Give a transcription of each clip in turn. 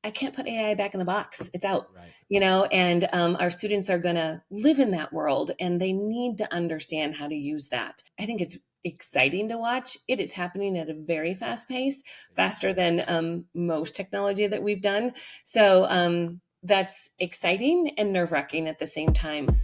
I can't put AI back in the box. It's out, Right. and our students are going to live in that world and they need to understand how to use that. I think it's exciting to watch. It is happening at a very fast pace, faster than most technology that we've done. So that's exciting and nerve wracking at the same time.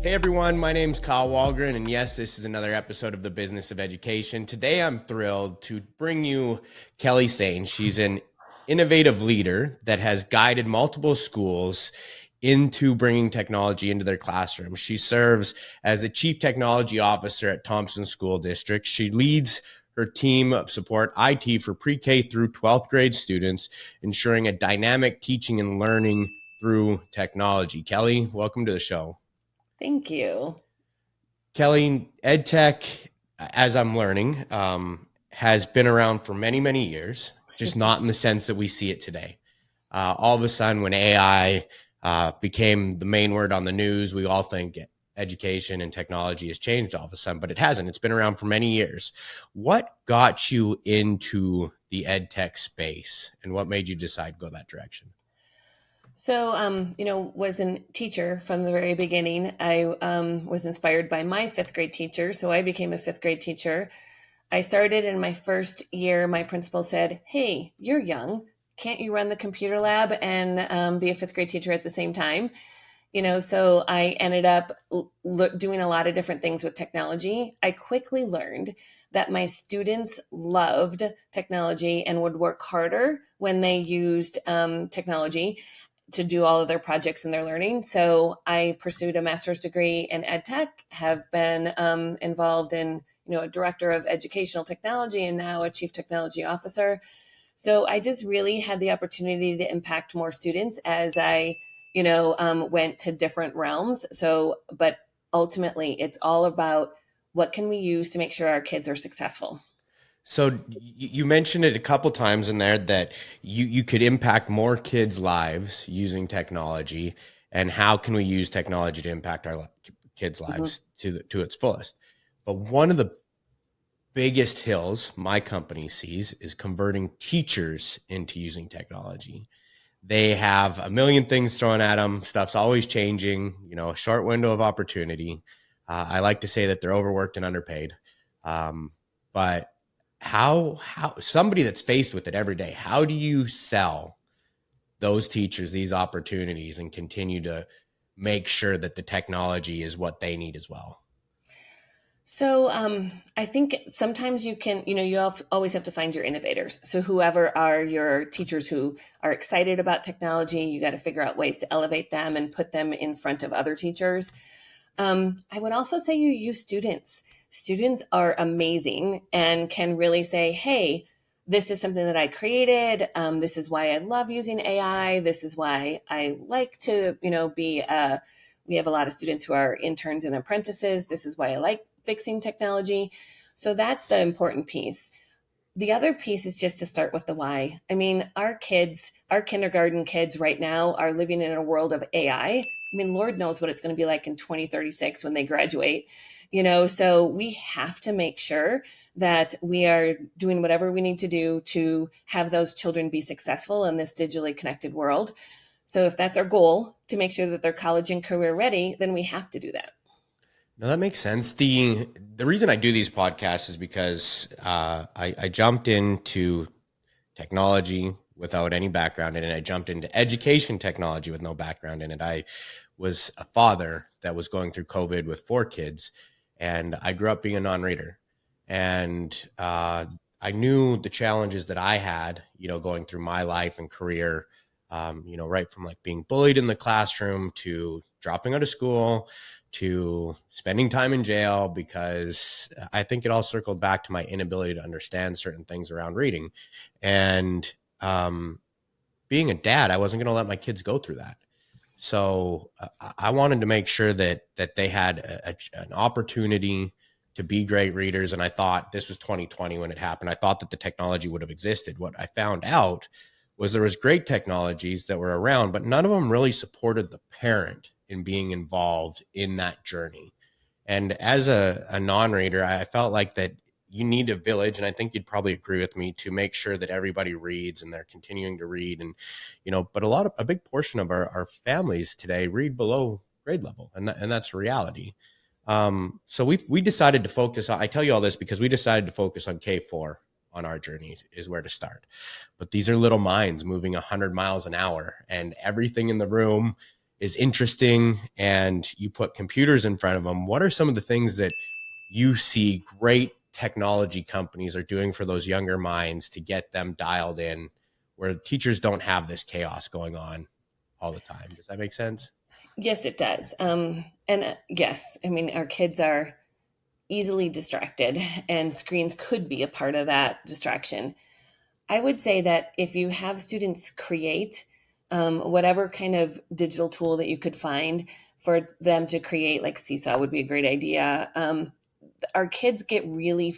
Hey everyone, my name's Kyle Wallgren, and yes, this is another episode of the Business of Education. Today I'm thrilled to bring you Kelly Sain. She's an innovative leader that has guided multiple schools into bringing technology into their classroom. She serves as the Chief Technology Officer at Thompson School District. She leads her team of support IT for pre-K through 12th grade students, ensuring a dynamic teaching and learning through technology. Kelly, welcome to the show. Thank you. Kelly, EdTech, as I'm learning, has been around for many, many years, just not in the sense that we see it today. All of a sudden, when AI became the main word on the news, we all think education and technology has changed all of a sudden, but it hasn't. It's been around for many years. What got you into the EdTech space, and what made you decide to go that direction? So, was a teacher from the very beginning. I was inspired by my fifth grade teacher, so I became a fifth grade teacher. I started in my first year. My principal said, "Hey, you're young. Can't you run the computer lab and be a fifth grade teacher at the same time?" So I ended up doing a lot of different things with technology. I quickly learned that my students loved technology and would work harder when they used technology to do all of their projects and their learning. So I pursued a master's degree in EdTech, have been involved in, a director of educational technology and now a chief technology officer. So I just really had the opportunity to impact more students as I, went to different realms. So, but ultimately it's all about what can we use to make sure our kids are successful. So you mentioned it a couple times in there that you could impact more kids' lives using technology, and how can we use technology to impact our kids' Mhm. lives to its fullest? But one of the biggest hills my company sees is converting teachers into using technology. They have a million things thrown at them. Stuff's always changing, a short window of opportunity. I like to say that they're overworked and underpaid. But how somebody that's faced with it every day, how do you sell those teachers these opportunities and continue to make sure that the technology is what they need as well? So I think sometimes you can, always have to find your innovators. So whoever are your teachers who are excited about technology, you got to figure out ways to elevate them and put them in front of other teachers. I would also say you use students. Students are amazing and can really say, hey, this is something that I created. This is why I love using AI. This is why I like to, we have a lot of students who are interns and apprentices. This is why I like fixing technology. So that's the important piece. The other piece is just to start with the why. I mean, our kids, our kindergarten kids right now are living in a world of AI. I mean, Lord knows what it's going to be like in 2036 when they graduate. So we have to make sure that we are doing whatever we need to do to have those children be successful in this digitally connected world. So if that's our goal, to make sure that they're college and career ready, then we have to do that. No, that makes sense. The reason I do these podcasts is because I jumped into technology without any background in it. I jumped into education technology with no background in it. I was a father that was going through COVID with 4 kids, and I grew up being a non-reader. And I knew the challenges that I had, going through my life and career, right from like being bullied in the classroom to dropping out of school to spending time in jail, because I think it all circled back to my inability to understand certain things around reading. And being a dad, I wasn't going to let my kids go through that. So I wanted to make sure that they had an opportunity to be great readers. And I thought this was 2020 when it happened. I thought that the technology would have existed. What I found out was there was great technologies that were around, but none of them really supported the parent in being involved in that journey. And as a non-reader, I felt like that, you need a village, and I think you'd probably agree with me, to make sure that everybody reads and they're continuing to read. And, but a big portion of our families today read below grade level, and that's a reality. So we decided to focus on, I tell you all this because we decided to focus on K4 on our journey is where to start. But these are little minds moving 100 miles an hour, and everything in the room is interesting, and you put computers in front of them. What are some of the things that you see great technology companies are doing for those younger minds to get them dialed in, where teachers don't have this chaos going on all the time? Does that make sense? Yes, it does. And yes, I mean, our kids are easily distracted, and screens could be a part of that distraction. I would say that if you have students create whatever kind of digital tool that you could find for them to create, like Seesaw would be a great idea. Our kids get really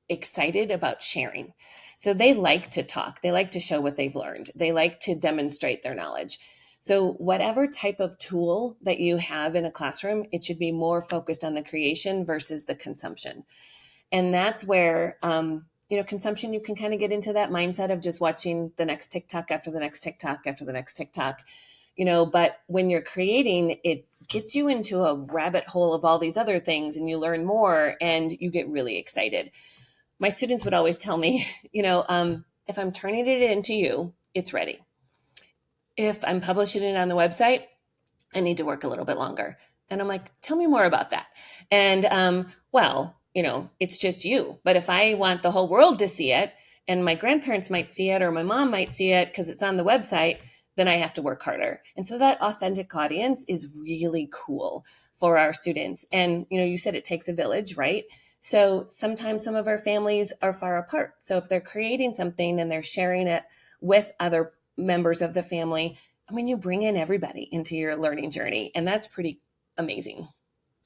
excited about sharing. So they like to talk, they like to show what they've learned, they like to demonstrate their knowledge. So, whatever type of tool that you have in a classroom, it should be more focused on the creation versus the consumption. And that's where, consumption, you can kind of get into that mindset of just watching the next TikTok after the next TikTok after the next TikTok, but when you're creating, it gets you into a rabbit hole of all these other things, and you learn more and you get really excited. My students would always tell me, if I'm turning it into you, it's ready. If I'm publishing it on the website, I need to work a little bit longer. And I'm like, tell me more about that. And well, it's just you. But if I want the whole world to see it, and my grandparents might see it, or my mom might see it because it's on the website, then I have to work harder. And so that authentic audience is really cool for our students. And, you said it takes a village, right? So sometimes some of our families are far apart. So if they're creating something and they're sharing it with other members of the family, I mean, you bring in everybody into your learning journey, and that's pretty amazing.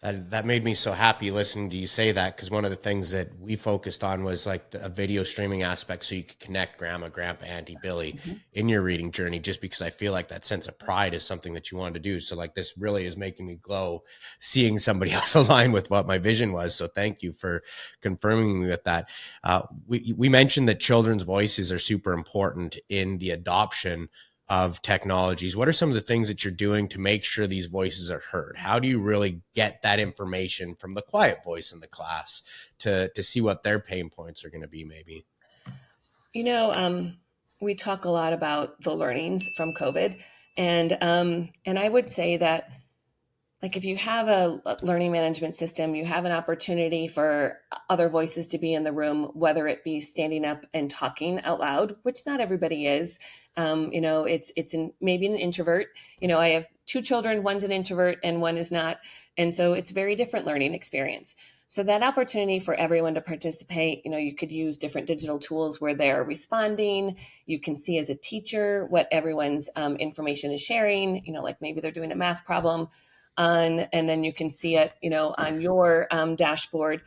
That made me so happy listening to you say that, because one of the things that we focused on was like a video streaming aspect, so you could connect grandma, grandpa, auntie, Billy Mhm. in your reading journey, just because I feel like that sense of pride is something that you wanted to do. So like, this really is making me glow seeing somebody else align with what my vision was. So thank you for confirming me with that. We mentioned that children's voices are super important in the adoption of technologies. What are some of the things that you're doing to make sure these voices are heard? How do you really get that information from the quiet voice in the class to see what their pain points are going to be, maybe? You know, we talk a lot about the learnings from COVID, and I would say that, like, if you have a learning management system, you have an opportunity for other voices to be in the room, whether it be standing up and talking out loud, which not everybody is. Maybe an introvert. I have two children, one's an introvert and one is not, and so it's a very different learning experience. So that opportunity for everyone to participate, you could use different digital tools where they're responding. You can see as a teacher what everyone's information is sharing. Like maybe they're doing a math problem and then you can see it, on your dashboard.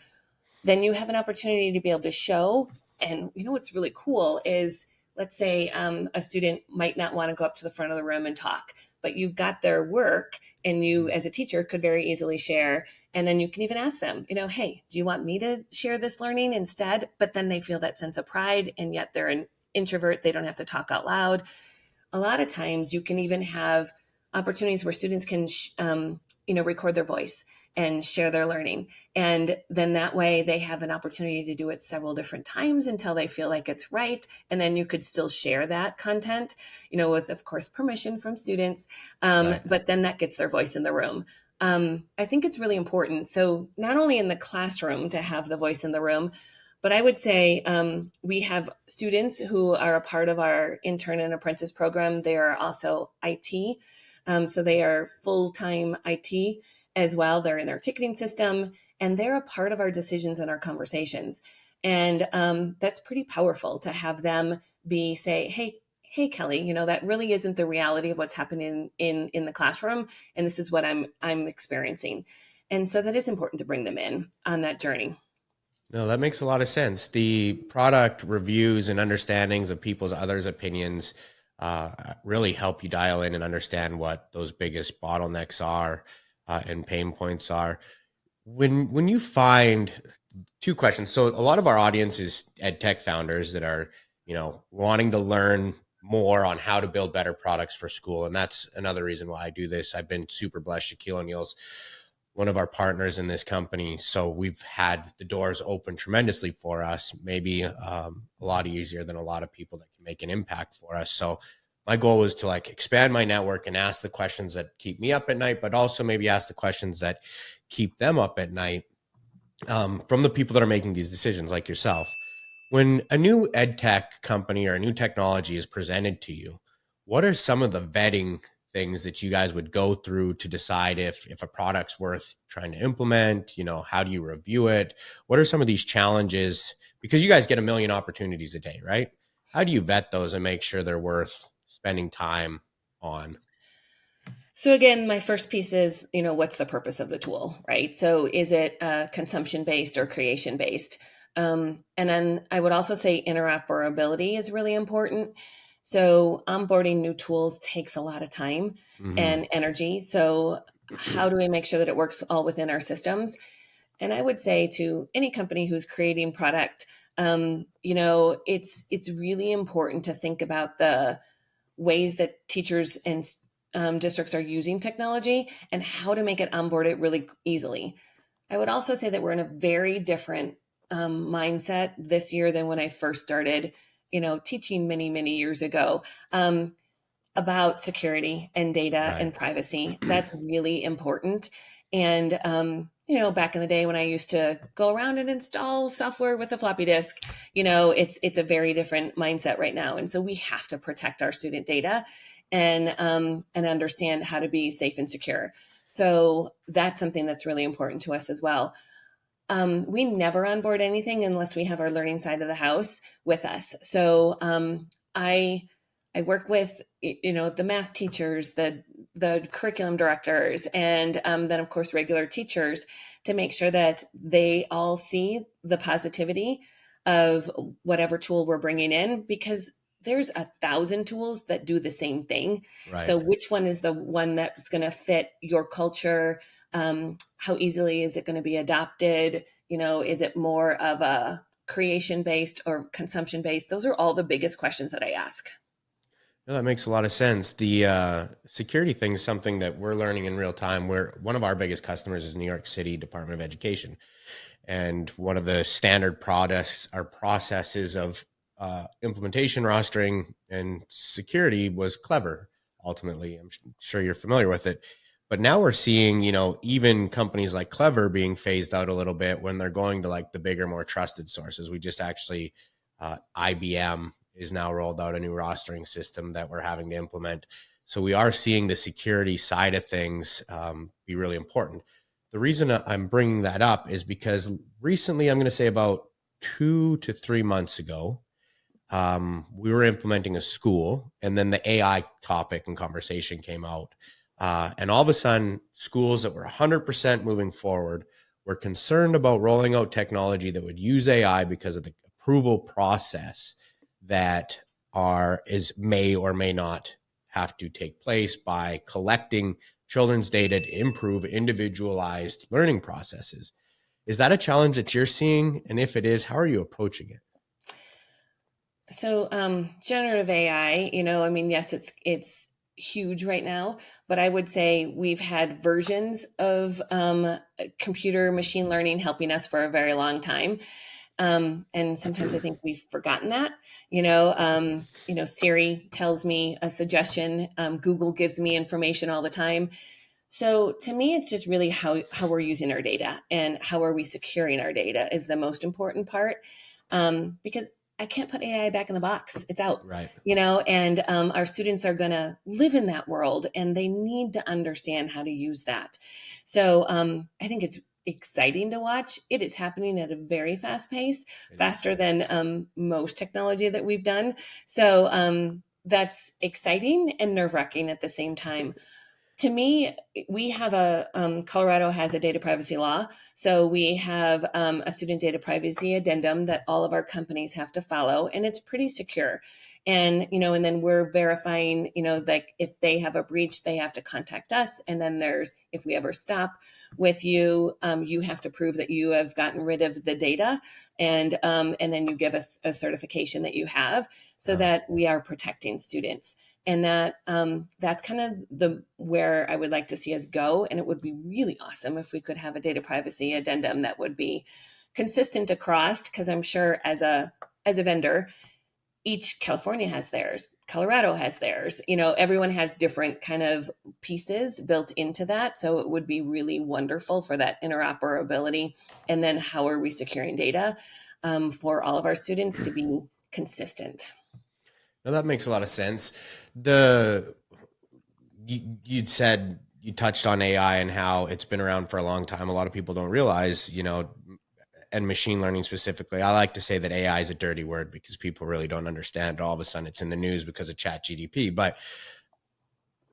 Then you have an opportunity to be able to show. And what's really cool is, let's say a student might not want to go up to the front of the room and talk, but you've got their work, and you as a teacher could very easily share. And then you can even ask them, hey, do you want me to share this learning instead? But then they feel that sense of pride, and yet they're an introvert, they don't have to talk out loud. A lot of times you can even have opportunities where students can record their voice and share their learning, and then that way they have an opportunity to do it several different times until they feel like it's right, and then you could still share that content, with, of course, permission from students, Right. but then that gets their voice in the room. I think it's really important, so not only in the classroom to have the voice in the room, but I would say we have students who are a part of our intern and apprentice program. They are also IT. So they are full-time IT as well. They're in our ticketing system, and they're a part of our decisions and our conversations. And that's pretty powerful to have them say, hey, Kelly, that really isn't the reality of what's happening in the classroom. And this is what I'm experiencing. And so that is important to bring them in on that journey. No, that makes a lot of sense. The product reviews and understandings of people's others' opinions really help you dial in and understand what those biggest bottlenecks are and pain points are. When you find two questions. So a lot of our audience is ed tech founders that are, wanting to learn more on how to build better products for school. And that's another reason why I do this. I've been super blessed. Shaquille O'Neal's one of our partners in this company. So we've had the doors open tremendously for us, maybe a lot easier than a lot of people that can make an impact for us. So my goal was to like expand my network and ask the questions that keep me up at night, but also maybe ask the questions that keep them up at night, from the people that are making these decisions, like yourself. When a new ed tech company or a new technology is presented to you, what are some of the vetting things that you guys would go through to decide if a product's worth trying to implement? How do you review it? What are some of these challenges? Because you guys get a million opportunities a day, right? How do you vet those and make sure they're worth spending time on? So again, my first piece is, what's the purpose of the tool, right? So is it consumption based or creation based? And then I would also say interoperability is really important. So onboarding new tools takes a lot of time Mm-hmm. and energy. So how do we make sure that it works all within our systems? And I would say to any company who's creating product, it's really important to think about the ways that teachers and districts are using technology and how to make it onboard it really easily. I would also say that we're in a very different mindset this year than when I first started, teaching many, many years ago. About security and data Right. and privacy. That's really important. And, back in the day when I used to go around and install software with a floppy disk, it's a very different mindset right now. And so we have to protect our student data and understand how to be safe and secure. So that's something that's really important to us as well. We never onboard anything unless we have our learning side of the house with us. So I work with the math teachers, the curriculum directors, and then of course regular teachers to make sure that they all see the positivity of whatever tool we're bringing in, because there's 1,000 tools that do the same thing. Right. So which one is the one that's going to fit your culture? How easily is it going to be adopted? Is it more of a creation based or consumption based? Those are all the biggest questions that I ask. No, that makes a lot of sense. The security thing is something that we're learning in real time. Where one of our biggest customers is New York City Department of Education, and one of the standard products or processes of implementation, rostering, and security was Clever. Ultimately, I'm sure you're familiar with it. But now we're seeing, even companies like Clever being phased out a little bit when they're going to like the bigger, more trusted sources. We just actually, IBM is now rolled out a new rostering system that we're having to implement. So we are seeing the security side of things be really important. The reason I'm bringing that up is because recently, I'm going to say about 2 to 3 months ago, we were implementing a school, and then the AI topic and conversation came out. And all of a sudden, schools that were 100% moving forward were concerned about rolling out technology that would use AI because of the approval process that may or may not have to take place by collecting children's data to improve individualized learning processes. Is that a challenge that you're seeing? And if it is, how are you approaching it? So, generative AI, yes, it's huge right now, but I would say we've had versions of computer machine learning helping us for a very long time. And sometimes I think we've forgotten that. Siri tells me a suggestion. Google gives me information all the time. So to me, it's just really how we're using our data and how are we securing our data is the most important part. Because I can't put AI back in the box. It's out, Right. and our students are going to live in that world and they need to understand how to use that. So I think it's exciting to watch. It is happening at a very fast pace, It is. faster than most technology that we've done. So that's exciting and nerve wracking at the same time. To me, we have Colorado has a data privacy law. So we have a student data privacy addendum that all of our companies have to follow, and it's pretty secure. And, and then we're verifying, like if they have a breach, they have to contact us. And then if we ever stop with you, you have to prove that you have gotten rid of the data. And then you give us a certification that you have so Uh, that we are protecting students. And that's kind of the where I would like to see us go. And it would be really awesome if we could have a data privacy addendum that would be consistent across, because I'm sure as a vendor, each California has theirs, Colorado has theirs, everyone has different kind of pieces built into that. So it would be really wonderful for that interoperability. And then how are we securing data for all of our students to be consistent? no, that makes a lot of sense. The you'd said you touched on AI and how it's been around for a long time. A lot of people don't realize, and machine learning specifically. I like to say that AI is a dirty word because people really don't understand. All of a sudden, it's in the news because of Chat GDP. But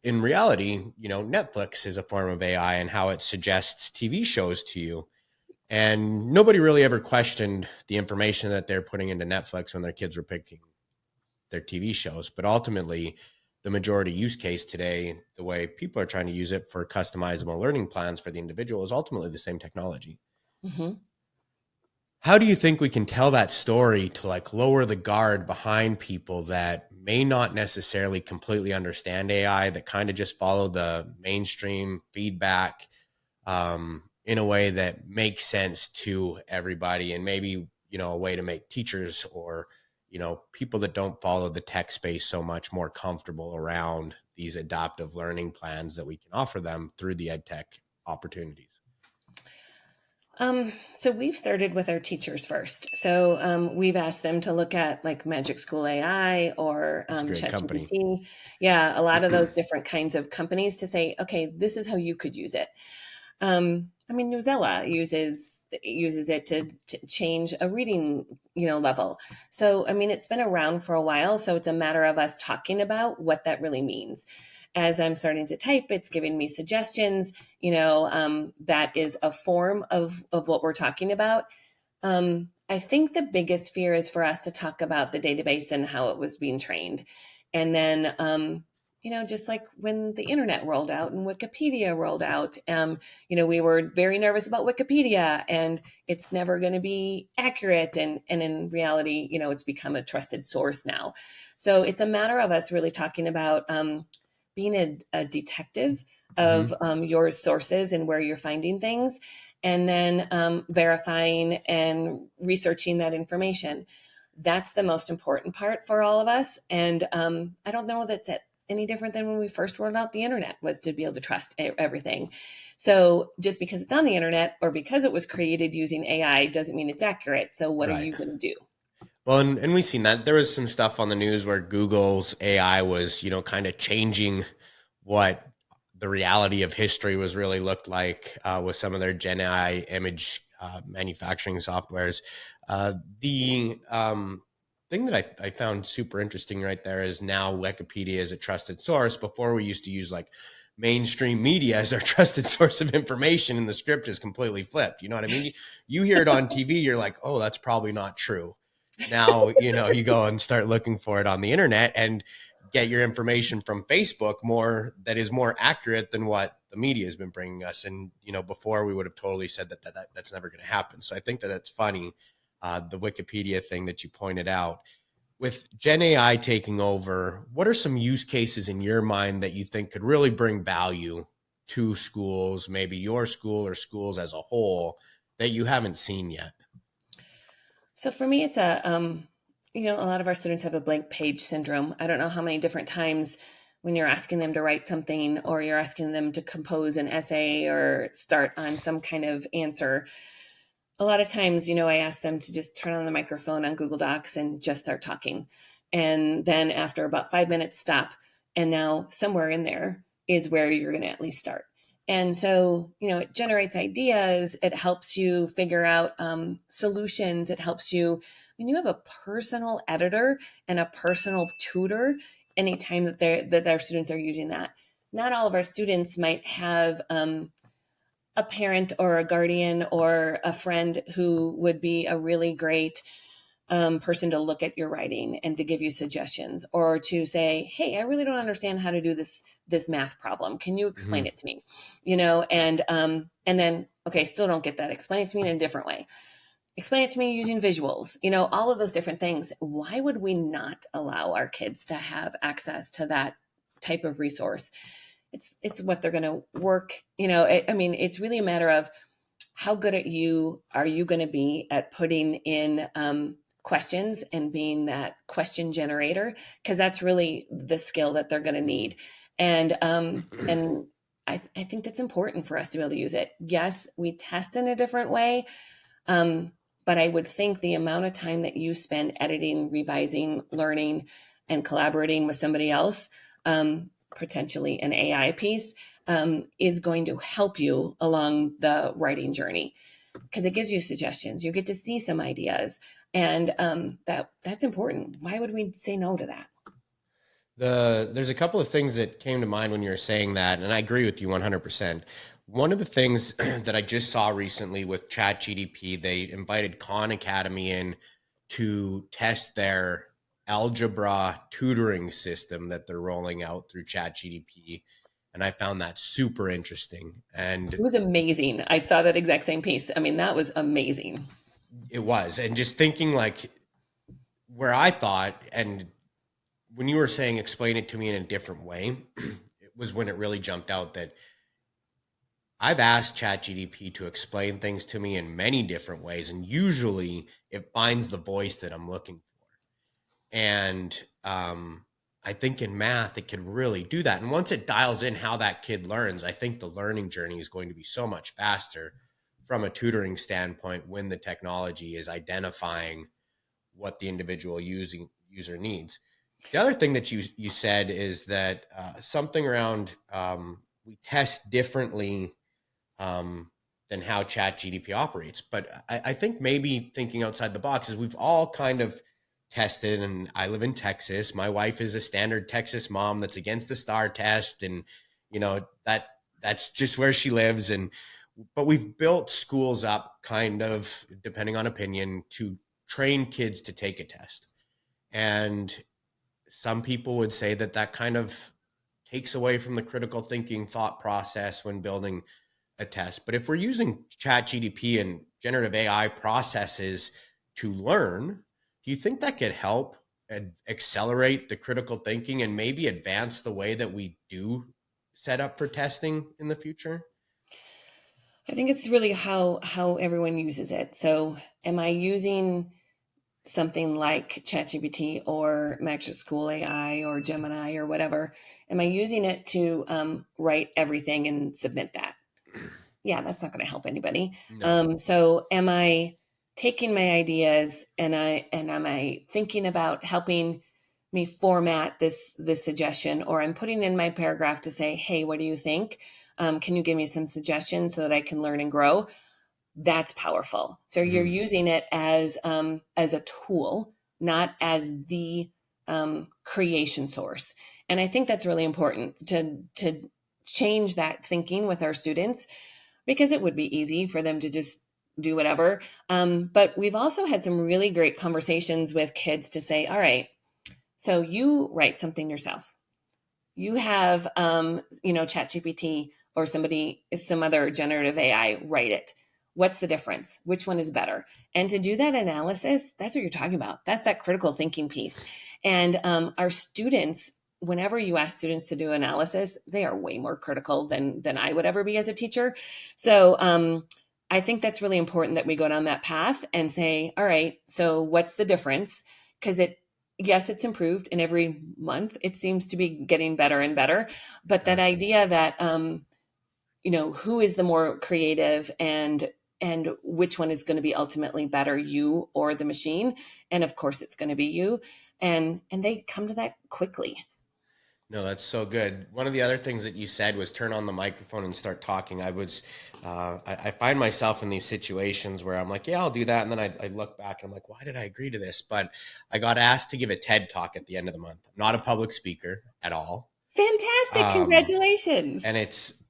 in reality, Netflix is a form of AI and how it suggests TV shows to you. And nobody really ever questioned the information that they're putting into Netflix when their kids were picking their TV shows. But ultimately, the majority use case today, the way people are trying to use it for customizable learning plans for the individual, is ultimately the same technology. Mm-hmm. How do you think we can tell that story to like lower the guard behind people that may not necessarily completely understand AI, that kind of just follow the mainstream feedback in a way that makes sense to everybody, and maybe, a way to make teachers or, people that don't follow the tech space so much more comfortable around these adaptive learning plans that we can offer them through the EdTech opportunities? So we've started with our teachers first. So we've asked them to look at like Magic School AI or That's a great company. ChatGPT. Yeah, a lot of those different kinds of companies to say, okay, this is how you could use it. I mean, Newsella uses it to change a reading, level. So, I mean, it's been around for a while. So it's a matter of us talking about what that really means. As I'm starting to type, it's giving me suggestions. That is a form of what we're talking about. I think the biggest fear is for us to talk about the database and how it was being trained. And then, just like when the internet rolled out and Wikipedia rolled out, we were very nervous about Wikipedia and it's never going to be accurate. And in reality, it's become a trusted source now. So it's a matter of us really talking about being a detective of Mm-hmm. your sources and where you're finding things, and then verifying and researching that information. That's the most important part for all of us. And I don't know that's any different than when we first rolled out the internet, was to be able to trust everything. So just because it's on the internet or because it was created using AI doesn't mean it's accurate. So what are Right. you going to do? Well, and we've seen that there was some stuff on the news where Google's AI was, kind of changing what the reality of history was really looked like with some of their Gen AI image manufacturing softwares. The thing that I found super interesting right there is now Wikipedia is a trusted source. Before, we used to use like mainstream media as our trusted source of information, and the script is completely flipped. You know what I mean? You hear it on TV, you're like, oh, that's probably not true. Now, you go and start looking for it on the internet and get your information from Facebook more that is more accurate than what the media has been bringing us. And, before we would have totally said that's never going to happen. So I think that that's funny. The Wikipedia thing that you pointed out with Gen AI taking over, what are some use cases in your mind that you think could really bring value to schools, maybe your school or schools as a whole, that you haven't seen yet? So for me, it's a lot of our students have a blank page syndrome. I don't know how many different times when you're asking them to write something or you're asking them to compose an essay or start on some kind of answer. A lot of times, I ask them to just turn on the microphone on Google Docs and just start talking. And then after about 5 minutes, stop. And now somewhere in there is where you're going to at least start. And so, it generates ideas. It helps you figure out solutions. It helps you when you have a personal editor and a personal tutor anytime that their students are using that. not all of our students might have a parent or a guardian or a friend who would be a really great person to look at your writing and to give you suggestions, or to say, hey, I really don't understand how to do this math problem, can you explain Mhm. it to me? And then, okay, still don't get that, explain it to me in a different way, explain it to me using visuals, all of those different things. Why would we not allow our kids to have access to that type of resource? It's what they're going to work. I mean, it's really a matter of how good at you are you going to be at putting in questions and being that question generator, because that's really the skill that they're going to need. And I think that's important for us to be able to use it. Yes, we test in a different way, um, but I would think the amount of time that you spend editing, revising, learning, and collaborating with somebody else, potentially an AI piece, is going to help you along the writing journey, because it gives you suggestions. You get to see some ideas, and that's important. Why would we say no to that? There's a couple of things that came to mind when you were saying that, and I agree with you 100%. One of the things that I just saw recently with ChatGDP, they invited Khan Academy in to test their algebra tutoring system that they're rolling out through ChatGDP, and I found that super interesting. It And was amazing. I saw that exact same piece. I mean, that was amazing. it was, and just thinking like where I thought, and when you were saying explain it to me in a different way, it was when it really jumped out that I've asked ChatGDP to explain things to me in many different ways, and usually it finds the voice that I'm looking for. And I think in math, it could really do that. And once it dials in how that kid learns, I think the learning journey is going to be so much faster from a tutoring standpoint when the technology is identifying what the individual user needs. The other thing that you said is that something around we test differently than how ChatGDP operates. But I think maybe thinking outside the box is we've all kind of tested, and I live in Texas. My wife is a standard Texas mom that's against the STAR test, and you know that's just where she lives. And but we've built schools up kind of, depending on opinion, to train kids to take a test. And some people would say that that kind of takes away from the critical thinking thought process when building a test. But if we're using ChatGDP and generative AI processes to learn, do you think that could help accelerate the critical thinking and maybe advance the way that we do set up for testing in the future? I think it's really how everyone uses it. So, am I using something like ChatGPT or Magic School AI or Gemini or whatever? Am I using it to write everything and submit that? Yeah, that's not going to help anybody. No. So, am I taking my ideas and am I thinking about helping me format this suggestion, or I'm putting in my paragraph to say, hey, what do you think? Can you give me some suggestions so that I can learn and grow? That's powerful. So you're Mhm. using it as a tool, not as the creation source. And I think that's really important to change that thinking with our students, because it would be easy for them to just do whatever. But we've also had some really great conversations with kids to say, all right, so you write something yourself. You have, ChatGPT or some other generative AI write it. What's the difference? Which one is better? And to do that analysis, that's what you're talking about. That's that critical thinking piece. And our students, whenever you ask students to do analysis, they are way more critical than I would ever be as a teacher. So I think that's really important that we go down that path and say, all right, so what's the difference? Because yes, it's improved, and every month it seems to be getting better and better. But that Absolutely. idea that who is the more creative, and which one is going to be ultimately better, you or the machine? And of course, it's going to be you. And they come to that quickly. No, that's so good. One of the other things that you said was turn on the microphone and start talking. I find myself in these situations where I'm like, yeah, I'll do that. And then I look back and I'm like, why did I agree to this? But I got asked to give a TED talk at the end of the month. I'm not a public speaker at all. Fantastic. Um, Congratulations. and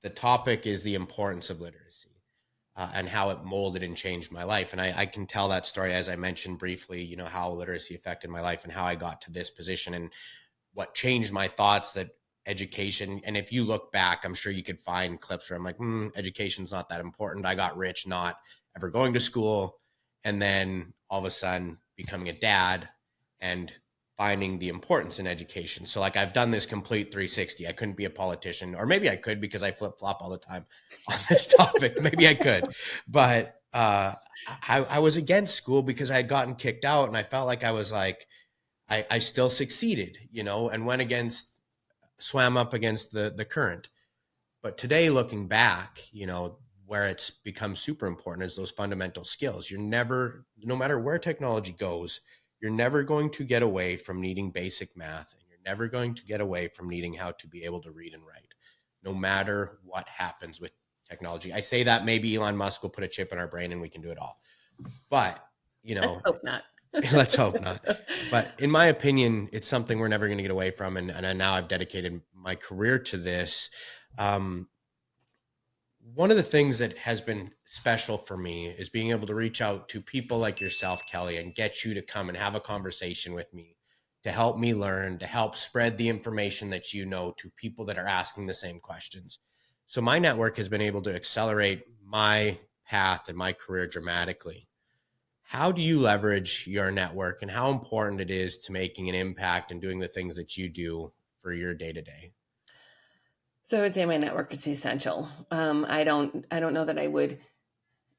the topic is the importance of literacy. And how it molded and changed my life. And I can tell that story, as I mentioned briefly, how literacy affected my life and how I got to this position and what changed my thoughts that education. And if you look back, I'm sure you could find clips where I'm like, education's not that important. I got rich not ever going to school. And then all of a sudden becoming a dad and finding the importance in education. So like I've done this complete 360. I couldn't be a politician, or maybe I could because I flip flop all the time on this topic. Maybe I could, but I was against school because I had gotten kicked out, and I felt like I was like I still succeeded, and swam up against the current. But today, looking back, where it's become super important is those fundamental skills. You're never, no matter where technology goes, you're never going to get away from needing basic math, and you're never going to get away from needing how to be able to read and write, no matter what happens with technology. I say that maybe Elon Musk will put a chip in our brain and we can do it all. But, Let's hope not. let's hope not. But in my opinion, it's something we're never going to get away from. And now I've dedicated my career to this. One of the things that has been special for me is being able to reach out to people like yourself, Kelly, and get you to come and have a conversation with me to help me learn, to help spread the information that you know to people that are asking the same questions. So my network has been able to accelerate my path and my career dramatically. How do you leverage your network, and how important it is to making an impact and doing the things that you do for your day to day? So I would say my network is essential. I don't know that I would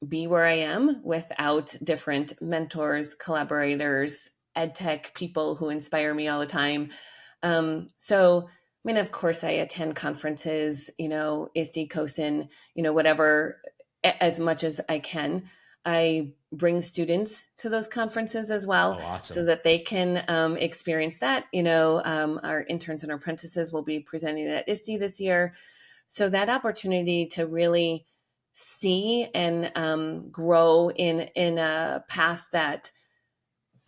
be where I am without different mentors, collaborators, EdTech people who inspire me all the time. So, I mean, of course, I attend conferences, ISTE, COSIN, whatever, as much as I can. I bring students to those conferences as well Oh, so awesome. that they can experience that. Our interns and apprentices will be presenting at ISTE this year. So that opportunity to really see and grow in a path that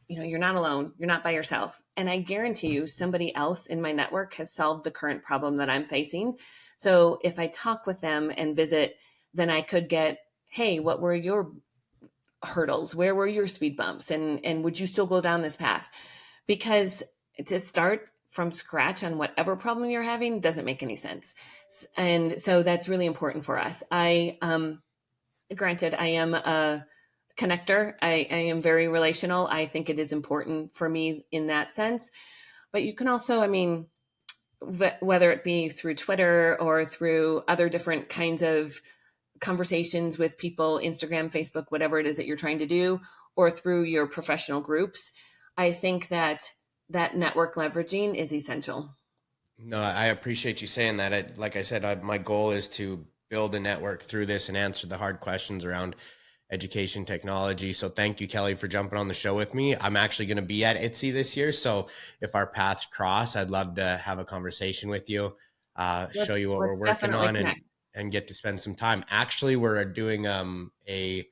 you're not alone, you're not by yourself, and I guarantee you somebody else in my network has solved the current problem that I'm facing. So if I talk with them and visit, then I could get, hey, what were your hurdles, where were your speed bumps, and would you still go down this path? Because to start from scratch on whatever problem you're having doesn't make any sense. And so that's really important for us. Granted, I am a connector. I am very relational. I think it is important for me in that sense. But you can also, I mean, whether it be through Twitter or through other different kinds of conversations with people, Instagram, Facebook, whatever it is that you're trying to do, or through your professional groups, I think that network leveraging is essential. No, I appreciate you saying that. Like I said, my goal is to build a network through this and answer the hard questions around education technology. So thank you, Kelly, for jumping on the show with me. I'm actually going to be at ITSE this year. So if our paths cross, I'd love to have a conversation with you, show Let's you what we're let's working definitely on, connect. and get to spend some time. Actually, we're doing a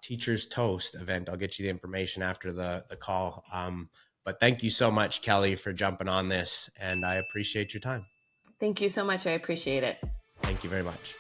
teacher's toast event. I'll get you the information after the call. But thank you so much, Kelly, for jumping on this, and I appreciate your time. Thank you so much. I appreciate it. Thank you very much.